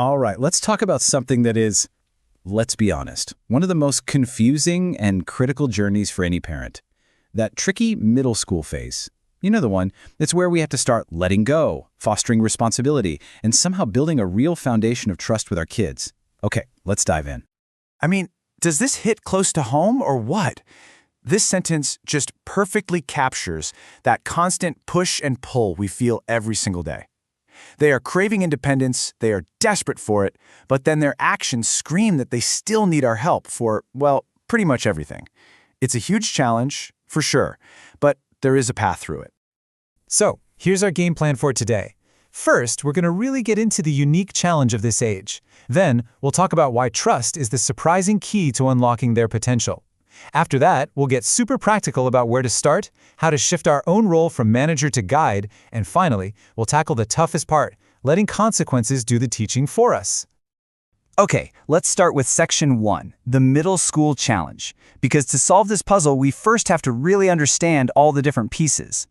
All right, let's talk about something that is, let's be honest, one of the most confusing and critical journeys for any parent. That tricky middle school phase. You know the one. It's where we have to start letting go, fostering responsibility, and somehow building a real foundation of trust with our kids. Okay, let's dive in. I mean, does this hit close to home or what? This sentence just perfectly captures that constant push and pull we feel every single day. They are craving independence, they are desperate for it, but then their actions scream that they still need our help for, well, pretty much everything. It's a huge challenge, for sure, but there is a path through it. So, here's our game plan for today. First, we're going to really get into the unique challenge of this age. Then, we'll talk about why trust is the surprising key to unlocking their potential. After that, we'll get super practical about where to start, how to shift our own role from manager to guide, and finally, we'll tackle the toughest part, letting consequences do the teaching for us. Okay, let's start with Section 1, the middle school challenge. Because to solve this puzzle, we first have to really understand all the different pieces.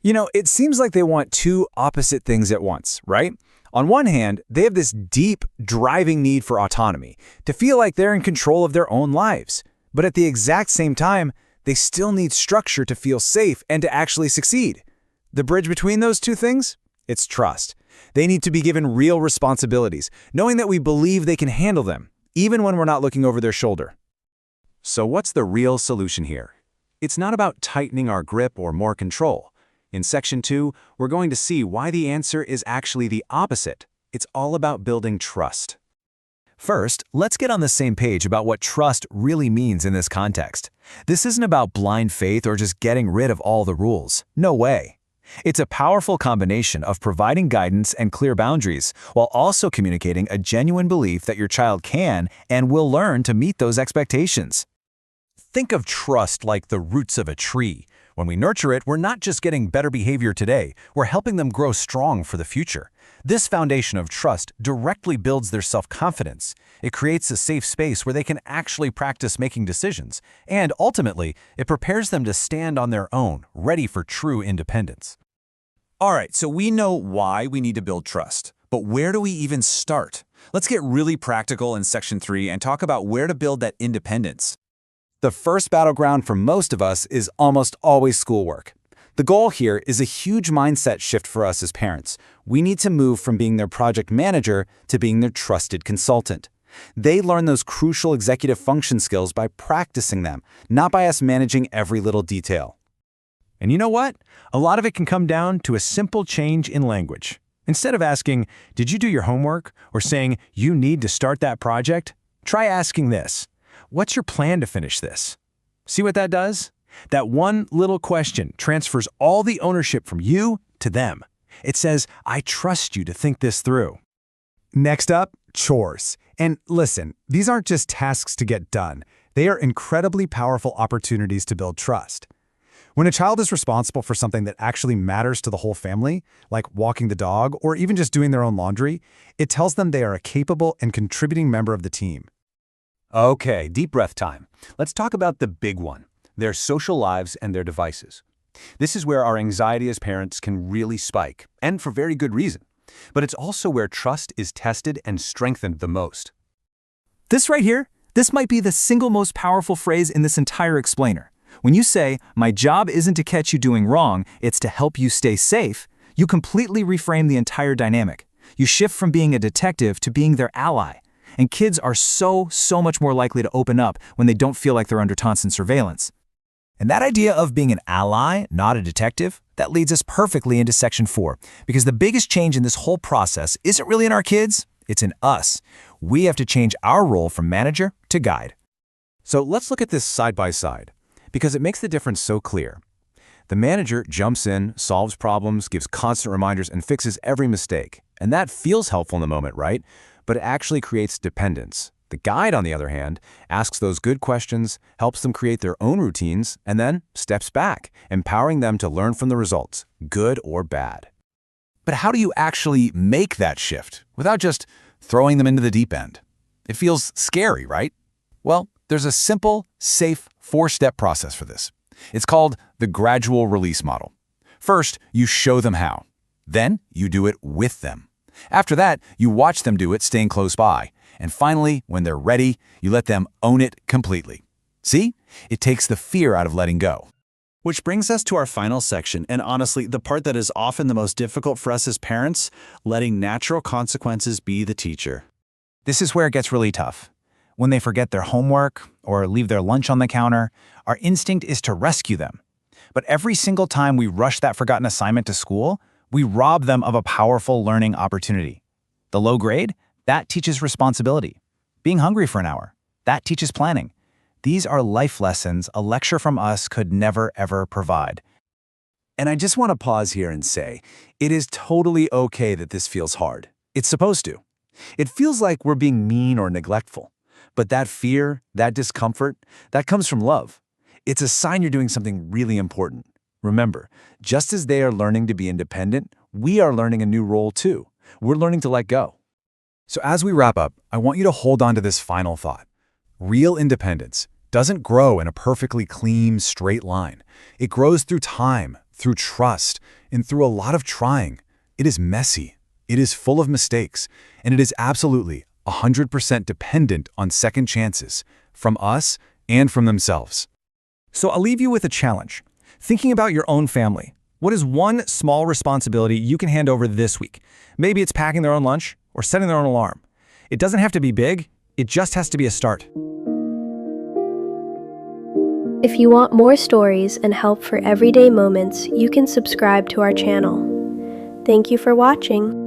You know, it seems like they want two opposite things at once, right? On one hand, they have this deep, driving need for autonomy, to feel like they're in control of their own lives. But at the exact same time, they still need structure to feel safe and to actually succeed. The bridge between those two things? It's trust. They need to be given real responsibilities, knowing that we believe they can handle them, even when we're not looking over their shoulder. So what's the real solution here? It's not about tightening our grip or more control. In Section 2, we're going to see why the answer is actually the opposite. It's all about building trust. First, let's get on the same page about what trust really means in this context. This isn't about blind faith or just getting rid of all the rules. No way. It's a powerful combination of providing guidance and clear boundaries, while also communicating a genuine belief that your child can and will learn to meet those expectations. Think of trust like the roots of a tree. When we nurture it, we're not just getting better behavior today, we're helping them grow strong for the future. This foundation of trust directly builds their self-confidence. It creates a safe space where they can actually practice making decisions, and ultimately, it prepares them to stand on their own, ready for true independence. All right, so we know why we need to build trust, but where do we even start? Let's get really practical in Section 3 and talk about where to build that independence. The first battleground for most of us is almost always schoolwork. The goal here is a huge mindset shift for us as parents. We need to move from being their project manager to being their trusted consultant. They learn those crucial executive function skills by practicing them, not by us managing every little detail. And you know what? A lot of it can come down to a simple change in language. Instead of asking, "Did you do your homework?" or saying, "You need to start that project," try asking this, "What's your plan to finish this?" See what that does? That one little question transfers all the ownership from you to them. It says, "I trust you to think this through." Next up, chores. And listen, these aren't just tasks to get done. They are incredibly powerful opportunities to build trust. When a child is responsible for something that actually matters to the whole family, like walking the dog or even just doing their own laundry, it tells them they are a capable and contributing member of the team. Okay, deep breath time. Let's talk about the big one, their social lives and their devices. This is where our anxiety as parents can really spike, and for very good reason. But it's also where trust is tested and strengthened the most. This right here, this might be the single most powerful phrase in this entire explainer. When you say, "My job isn't to catch you doing wrong, it's to help you stay safe," you completely reframe the entire dynamic. You shift from being a detective to being their ally. And kids are so much more likely to open up when they don't feel like they're under constant surveillance. And that idea of being an ally, not a detective, that leads us perfectly into Section 4, because the biggest change in this whole process isn't really in our kids, it's in us. We have to change our role from manager to guide. So let's look at this side by side, because it makes the difference so clear. The manager jumps in, solves problems, gives constant reminders, and fixes every mistake. And that feels helpful in the moment, right? But it actually creates dependence. The guide, on the other hand, asks those good questions, helps them create their own routines, and then steps back, empowering them to learn from the results, good or bad. But how do you actually make that shift without just throwing them into the deep end? It feels scary, right? Well, there's a simple, safe, 4-step process for this. It's called the gradual release model. First, you show them how. Then, you do it with them. After that, you watch them do it, staying close by. And finally, when they're ready, you let them own it completely. See? It takes the fear out of letting go. Which brings us to our final section, and honestly, the part that is often the most difficult for us as parents, letting natural consequences be the teacher. This is where it gets really tough. When they forget their homework or leave their lunch on the counter, our instinct is to rescue them. But every single time we rush that forgotten assignment to school, we rob them of a powerful learning opportunity. The low grade? That teaches responsibility. Being hungry for an hour? That teaches planning. These are life lessons a lecture from us could never, ever provide. And I just want to pause here and say, it is totally okay that this feels hard. It's supposed to. It feels like we're being mean or neglectful. But that fear, that discomfort, that comes from love. It's a sign you're doing something really important. Remember, just as they are learning to be independent, we are learning a new role too. We're learning to let go. So as we wrap up, I want you to hold on to this final thought. Real independence doesn't grow in a perfectly clean, straight line. It grows through time, through trust, and through a lot of trying. It is messy. It is full of mistakes. And it is absolutely 100% dependent on second chances from us and from themselves. So I'll leave you with a challenge. Thinking about your own family. What is one small responsibility you can hand over this week? Maybe it's packing their own lunch or setting their own alarm. It doesn't have to be big. It just has to be a start. If you want more stories and help for everyday moments, you can subscribe to our channel. Thank you for watching.